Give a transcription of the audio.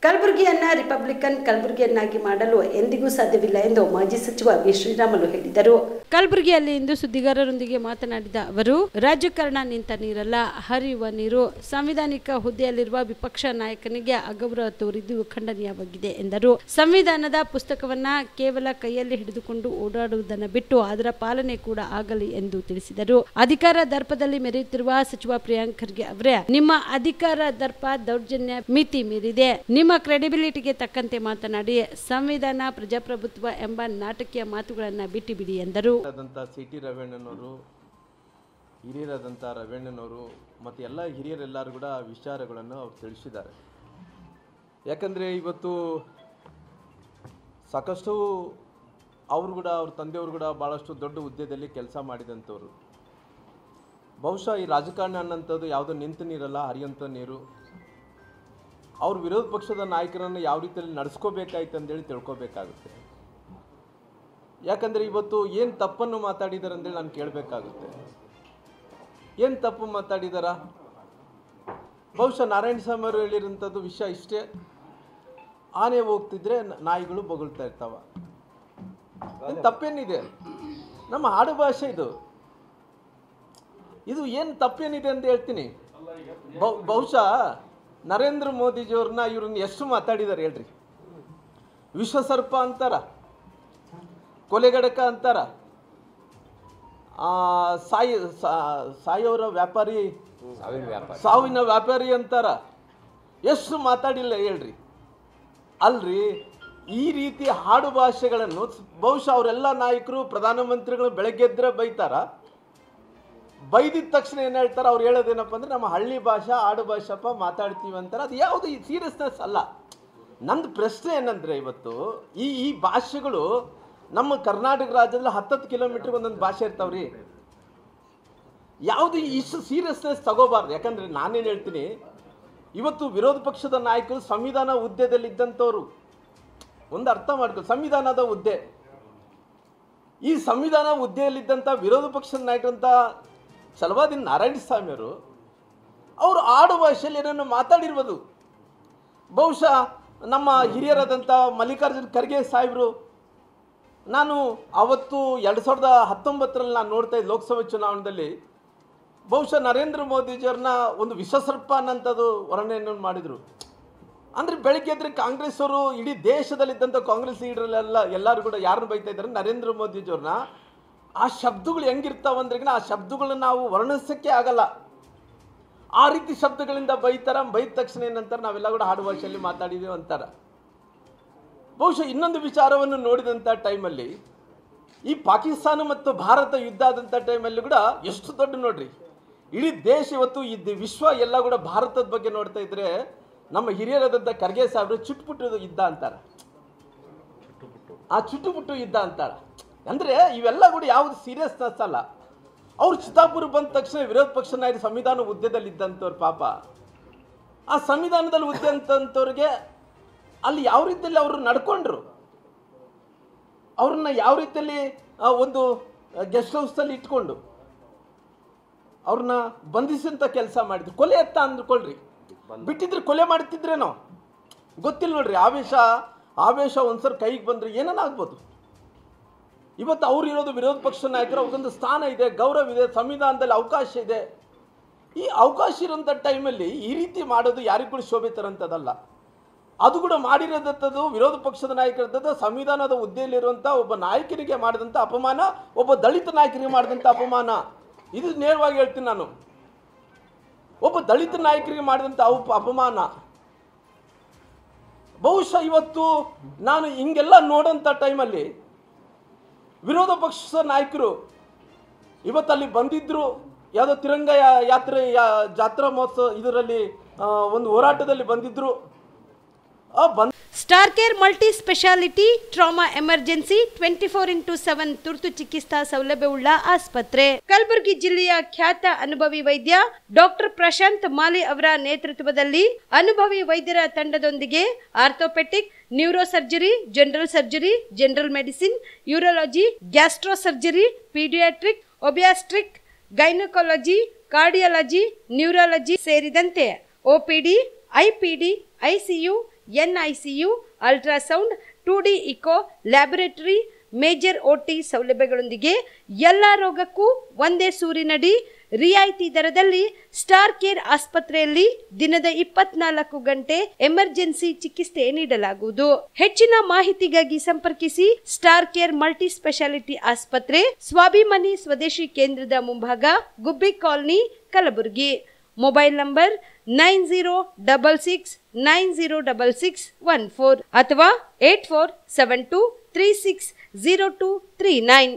ಕಲಬುರಗಿಯನ್ನ Republican ಕಲಬುರಗಿಯನ್ನಾಗಿ ಮಾಡಲು ಎಂದಿಗೂ ಸಾಧ್ಯವಿಲ್ಲ ಎಂದು ಮಾಜಿ ಸಚಿವ ವಿ ಶ್ರೀರಾಮುಲು ಹೇಳಿದರು. ಕಲಬುರಗಿಯಲ್ಲಿ ಇಂದು ಸುದ್ದಿಗಾರರೊಂದಿಗೆ ಮಾತನಾಡಿದ ಅವರು, ರಾಜಕಾರಣ ನಿಂತ ನೀರಲ್ಲ, ಹರಿಯುವ ನೀರು. ಸಂವಿಧಾನಿಕ ಹುದ್ದೆಯಲ್ಲಿರುವ ವಿಪಕ್ಷ ನಾಯಕನಿಗೆ ಅಗೌರವ ತೋರಿದ್ದು ಖಂಡನೀಯವಾಗಿದೆ ಎಂದರು. ಸಂವಿಧಾನದ ಪುಸ್ತಕವನ್ನ ಕೇವಲ ಕೈಯಲ್ಲಿ ಹಿಡಿದುಕೊಂಡು ಓಡಾಡುವುದನ್ನು ಬಿಟ್ಟು ಅದರ ಪಾಲನೆ ಕೂಡ ಆಗಲಿ ಎಂದು ತಿಳಿಸಿದರು. ಅಧಿಕಾರ ದರ್ಪದಲ್ಲಿ ಮೆರೆಯುತ್ತಿರುವ ಸಚಿವ ಪ್ರಿಯಾಂಕ್ ಖರ್ಗೆ ಅವರೇ, ನಿಮ್ಮ ಅಧಿಕಾರ ದರ್ಪ ದೌರ್ಜನ್ಯ ಮಿತಿ ಮೀರಿದೆ. ನಿಮ್ಮ ಕ್ರೆಡಿಬಿಲಿಟಿಗೆ ತಕ್ಕಂತೆ ಮಾತನಾಡಿ ಸಂವಿಧಾನ ಪ್ರಜಾಪ್ರಭುತ್ವ ಎಂಬ ನಾಟಕೀಯ ಮಾತುಗಳನ್ನು ಬಿಟ್ಟು ಬಿಡಿ ಎಂದರು. ಸಿಟಿ ರವೀಣ್ಣನವರು, ಹಿರಿಯರಾದಂಥ ರವೀಣ್ಣನವರು ಮತ್ತು ಎಲ್ಲ ಹಿರಿಯರೆಲ್ಲರೂ ಕೂಡ ವಿಚಾರಗಳನ್ನು ಅವ್ರು ತಿಳಿಸಿದ್ದಾರೆ. ಯಾಕಂದರೆ ಇವತ್ತು ಸಾಕಷ್ಟು ಅವರು ಕೂಡ ಅವ್ರ ತಂದೆಯವರು ಕೂಡ ಭಾಳಷ್ಟು ದೊಡ್ಡ ಹುದ್ದೆಯಲ್ಲಿ ಕೆಲಸ ಮಾಡಿದಂಥವ್ರು. ಬಹುಶಃ ಈ ರಾಜಕಾರಣ ಅನ್ನೋಂಥದ್ದು ಯಾವುದೋ ನಿಂತ ನೀರಲ್ಲ, ಹರಿಯಂಥ ನೀರು. ಅವ್ರ ವಿರೋಧ ಪಕ್ಷದ ನಾಯಕರನ್ನು ಯಾವ ರೀತಿಯಲ್ಲಿ ನಡೆಸ್ಕೋಬೇಕಾಯ್ತು ಅಂತೇಳಿ ತಿಳ್ಕೊಬೇಕಾಗುತ್ತೆ. ಯಾಕಂದರೆ ಇವತ್ತು ಏನು ತಪ್ಪನ್ನು ಮಾತಾಡಿದ್ದಾರೆ ಅಂತೇಳಿ ನಾನು ಕೇಳಬೇಕಾಗುತ್ತೆ. ಏನು ತಪ್ಪು ಮಾತಾಡಿದಾರ? ಬಹುಶಃ ನಾರಾಯಣ ಸ್ವಾಮಿ ಅವರು ಹೇಳಿರೋಂಥದ್ದು ವಿಷಯ ಇಷ್ಟೇ, ಆನೆ ಹೋಗ್ತಿದ್ರೆ ನಾಯಿಗಳು ಬೊಗಳ್ತಾ ಇರ್ತಾವ. ತಪ್ಪೇನಿದೆ? ನಮ್ಮ ಆಡು ಭಾಷೆ ಇದು ಏನು ತಪ್ಪೇನಿದೆ ಅಂತ ಹೇಳ್ತೀನಿ. ಬಹುಶಃ ನರೇಂದ್ರ ಮೋದಿಜಿಯವ್ರನ್ನ ಇವ್ರನ್ನ ಎಷ್ಟು ಮಾತಾಡಿದ್ದಾರೆ ಹೇಳ್ರಿ. ವಿಶ್ವಸರ್ಪ ಅಂತಾರ, ಕೊಲೆಗಡಕ ಅಂತಾರ, ಸಾಯೋರ ವ್ಯಾಪಾರಿ, ಸಾವಿನ ವ್ಯಾಪಾರಿ ಅಂತಾರ. ಎಷ್ಟು ಮಾತಾಡಿಲ್ಲ ಹೇಳ್ರಿ. ಅಲ್ರಿ, ಈ ರೀತಿ ಹಾಡು ಭಾಷೆಗಳನ್ನು ಬಹುಶಃ ಅವರೆಲ್ಲ ನಾಯಕರು, ಪ್ರಧಾನಮಂತ್ರಿಗಳು ಬೆಳಗ್ಗೆ ಎದ್ರೆ ಬೈತಾರ. ಬೈದಿದ ತಕ್ಷಣ ಏನು ಹೇಳ್ತಾರೆ? ಅವ್ರು ಹೇಳೋದೇನಪ್ಪ ಅಂದರೆ ನಮ್ಮ ಹಳ್ಳಿ ಭಾಷೆ, ಆಡು ಭಾಷೆಪ್ಪ ಮಾತಾಡ್ತೀವಿ ಅಂತಾರೆ. ಅದು ಯಾವುದು ಈ ಸೀರಿಯಸ್ನೆಸ್ ಅಲ್ಲ. ನಂದು ಪ್ರಶ್ನೆ ಏನಂದರೆ, ಇವತ್ತು ಈ ಭಾಷೆಗಳು ನಮ್ಮ ಕರ್ನಾಟಕ ರಾಜ್ಯದಲ್ಲಿ 10 ಕಿಲೋಮೀಟ್ರಿಗೆ ಒಂದೊಂದು ಭಾಷೆ ಇರ್ತಾವ್ರಿ. ಯಾವುದು ಇಷ್ಟು ಸೀರಿಯಸ್ನೆಸ್ ತಗೋಬಾರ್ದು. ಯಾಕಂದರೆ ನಾನೇನು ಹೇಳ್ತೀನಿ, ಇವತ್ತು ವಿರೋಧ ಪಕ್ಷದ ನಾಯಕರು ಸಂವಿಧಾನ ಹುದ್ದೆದಲ್ಲಿದ್ದಂಥವ್ರು. ಒಂದು ಅರ್ಥ ಮಾಡ್ಕೊ, ಸಂವಿಧಾನದ ಹುದ್ದೆ, ಈ ಸಂವಿಧಾನ ಹುದ್ದೆಯಲ್ಲಿದ್ದಂಥ ವಿರೋಧ ಪಕ್ಷದ ನಾಯಕರಂತ ಛಲವಾದಿ ನಾರಾಯಣ ಸ್ವಾಮಿಯವರು ಅವರು ಆಡು ಭಾಷೆಯಲ್ಲಿ ಏನನ್ನು ಮಾತಾಡಿರ್ಬೋದು. ಬಹುಶಃ ನಮ್ಮ ಹಿರಿಯರಾದಂಥ ಮಲ್ಲಿಕಾರ್ಜುನ್ ಖರ್ಗೆ ಸಾಹೇಬರು, ನಾನು ಅವತ್ತು 2019ರಲ್ಲಿ ನಾನು ನೋಡ್ತಾ ಇದ್ದೆ ಲೋಕಸಭೆ ಚುನಾವಣೆಯಲ್ಲಿ, ಬಹುಶಃ ನರೇಂದ್ರ ಮೋದಿಜಿಯವ್ರನ್ನ ಒಂದು ವಿಶ್ವಸರ್ಪ ಅನ್ನೋಂಥದ್ದು ವರ್ಣನೆಯನ್ನು ಮಾಡಿದರು. ಅಂದರೆ ಬೆಳಗ್ಗೆ ಎದ್ರೆ ಕಾಂಗ್ರೆಸ್ ಅವರು, ಇಡೀ ದೇಶದಲ್ಲಿದ್ದಂಥ ಕಾಂಗ್ರೆಸ್ ಲೀಡರ್ಲೆಲ್ಲ ಎಲ್ಲರೂ ಕೂಡ ಯಾರನ್ನು ಬೈತಾ ಇದ್ದಾರೆ? ನರೇಂದ್ರ ಮೋದಿಜಿಯವ್ರನ್ನ. ಆ ಶಬ್ದಗಳು ಹೆಂಗಿರ್ತಾವಂದ್ರೆ, ಆ ಶಬ್ದಗಳನ್ನ ನಾವು ವರ್ಣಿಸೋಕ್ಕೆ ಆಗಲ್ಲ. ಆ ರೀತಿ ಶಬ್ದಗಳಿಂದ ಬೈತಾರ. ಬೈದ ತಕ್ಷಣ ಏನಂತಾರೆ? ನಾವೆಲ್ಲ ಕೂಡ ಆಡು ಭಾಷೆಯಲ್ಲಿ ಮಾತಾಡಿದ್ದೀವಿ ಅಂತಾರೆ. ಬಹುಶಃ ಇನ್ನೊಂದು ವಿಚಾರವನ್ನು ನೋಡಿದಂಥ ಟೈಮಲ್ಲಿ, ಈ ಪಾಕಿಸ್ತಾನ ಮತ್ತು ಭಾರತ ಯುದ್ಧ ಆದಂಥ ಟೈಮಲ್ಲಿ ಕೂಡ ಎಷ್ಟು ದೊಡ್ಡ ನೋಡ್ರಿ, ಇಡೀ ದೇಶ ಇವತ್ತು ವಿಶ್ವ ಎಲ್ಲ ಕೂಡ ಭಾರತದ ಬಗ್ಗೆ ನೋಡ್ತಾ ಇದ್ರೆ, ನಮ್ಮ ಹಿರಿಯರಾದಂಥ ಖರ್ಗೆ ಸಾಹೇಬರು ಚುಟ್ಪುಟ್ಟು ಯುದ್ಧ ಅಂತಾರೆ. ಆ ಚುಟ್ಟುಪುಟ್ಟು ಯುದ್ಧ ಅಂತಾರೆ. ಅಂದರೆ ಇವೆಲ್ಲ ಕೂಡ ಯಾವುದು ಸೀರಿಯಸ್ನೆಸ್ ಅಲ್ಲ. ಅವ್ರು ಚಿತ್ತಾಪುರ ಬಂದ ತಕ್ಷಣ ವಿರೋಧ ಪಕ್ಷ ನಾಯಕರು ಸಂವಿಧಾನ ಹುದ್ದೆದಲ್ಲಿ ಇದ್ದಂಥವ್ರು ಪಾಪ. ಆ ಸಂವಿಧಾನದಲ್ಲಿ ಹುದ್ದೆ ಅಂತಂಥವ್ರಿಗೆ ಅಲ್ಲಿ ಯಾವ ರೀತಿಯಲ್ಲಿ ಅವರು ನಡ್ಕೊಂಡ್ರು, ಅವ್ರನ್ನ ಯಾವ ರೀತಿಯಲ್ಲಿ ಒಂದು ಗೆಸ್ಟ್ ಹೌಸಲ್ಲಿ ಇಟ್ಕೊಂಡು ಅವ್ರನ್ನ ಬಂಧಿಸಂತ ಕೆಲಸ ಮಾಡಿದ್ರು. ಕೊಲೆ ಎತ್ತ ಅಂದ್ಕೊಳ್ರಿ, ಬಿಟ್ಟಿದ್ರೆ ಕೊಲೆ ಮಾಡ್ತಿದ್ರೇನೋ ಗೊತ್ತಿಲ್ಲ ನೋಡ್ರಿ. ಆವೇಶ ಒಂದ್ಸರಿ ಕೈಗೆ ಬಂದರೆ ಏನೇನಾಗ್ಬೋದು. ಇವತ್ತು ಅವ್ರು ಇರೋದು ವಿರೋಧ ಪಕ್ಷ ನಾಯಕರು, ಅವ್ರಿಗೊಂದು ಸ್ಥಾನ ಇದೆ, ಗೌರವ ಇದೆ, ಸಂವಿಧಾನದಲ್ಲಿ ಅವಕಾಶ ಇದೆ. ಈ ಅವಕಾಶ ಇರೋಂಥ ಟೈಮಲ್ಲಿ ಈ ರೀತಿ ಮಾಡೋದು ಯಾರಿಗೂ ಕೂಡ ಶೋಭೆ ತರೋಂಥದ್ದಲ್ಲ. ಅದು ಕೂಡ ಮಾಡಿರೋದಂಥದ್ದು ವಿರೋಧ ಪಕ್ಷದ ನಾಯಕರದ್ದು, ಸಂವಿಧಾನದ ಹುದ್ದೆಯಲ್ಲಿರುವಂಥ ಒಬ್ಬ ನಾಯಕರಿಗೆ ಮಾಡಿದಂಥ ಅಪಮಾನ, ಒಬ್ಬ ದಲಿತ ನಾಯಕರಿಗೆ ಮಾಡಿದಂಥ ಅಪಮಾನ. ಇದು ನೇರವಾಗಿ ಹೇಳ್ತೀನಿ ನಾನು. ಒಬ್ಬ ದಲಿತ ನಾಯಕರಿಗೆ ಮಾಡಿದಂಥ ಅಪಮಾನ. ಬಹುಶಃ ಇವತ್ತು ನಾನು ಹಿಂಗೆಲ್ಲ ನೋಡೋಂಥ ಟೈಮಲ್ಲಿ ವಿರೋಧ ಪಕ್ಷದ ನಾಯಕರು ಇವತ್ತಲ್ಲಿ ಬಂದಿದ್ದರು. ಯಾವುದೋ ತಿರಂಗ ಯಾತ್ರೆ ಜಾತ್ರಾ ಮಹೋತ್ಸವ ಇದರಲ್ಲಿ ಒಂದು ಹೋರಾಟದಲ್ಲಿ ಬಂದಿದ್ದರು. Star care multi speciality trauma emergency 24x7 ತುರ್ತು ಚಿಕಿತ್ಸಾ ಸೌಲಭ್ಯವುಳ್ಳ ಆಸ್ಪತ್ರೆ. ಕಲಬುರಗಿ ಜಿಲ್ಲೆಯ ಖ್ಯಾತ ಅನುಭವಿ ವೈದ್ಯ ಡಾಕ್ಟರ್ ಪ್ರಶಾಂತ್ ಮಾಲಿ ಅವರ ನೇತೃತ್ವದಲ್ಲಿ ಅನುಭವಿ ವೈದ್ಯರ ತಂಡದೊಂದಿಗೆ orthopaedic, neuro surgery, general surgery, general medicine, urology, gastro surgery, paediatric, obstetric, gynaecology, cardiology, neurology ಸೇರಿದಂತೆ OPD, IPD, ICU, NICU, ultrasound, 2D echo, laboratory, major OT ಸೌಲಭ್ಯಗಳೊಂದಿಗೆ ಎಲ್ಲ ರೋಗಕ್ಕೂ ಒಂದೇ ಸೂರಿನಡಿ ರಿಯಾಯಿತಿ ದರದಲ್ಲಿ ಸ್ಟಾರ್ ಕೇರ್ ಆಸ್ಪತ್ರೆಯಲ್ಲಿ ದಿನದ 24 ಗಂಟೆ ಎಮರ್ಜೆನ್ಸಿ ಚಿಕಿತ್ಸೆ ನೀಡಲಾಗುವುದು. ಹೆಚ್ಚಿನ ಮಾಹಿತಿಗಾಗಿ ಸಂಪರ್ಕಿಸಿ ಸ್ಟಾರ್ ಕೇರ್ ಮಲ್ಟಿ ಸ್ಪೆಷಾಲಿಟಿ ಆಸ್ಪತ್ರೆ, ಸ್ವಾಭಿಮಾನಿ ಸ್ವದೇಶಿ ಕೇಂದ್ರದ ಮುಂಭಾಗ, ಗುಬ್ಬಿ ಕಾಲನಿ, ಕಲಬುರಗಿ. ಮೊಬೈಲ್ ನಂಬರ್ 9066906614 ಅಥವಾ 8472360239.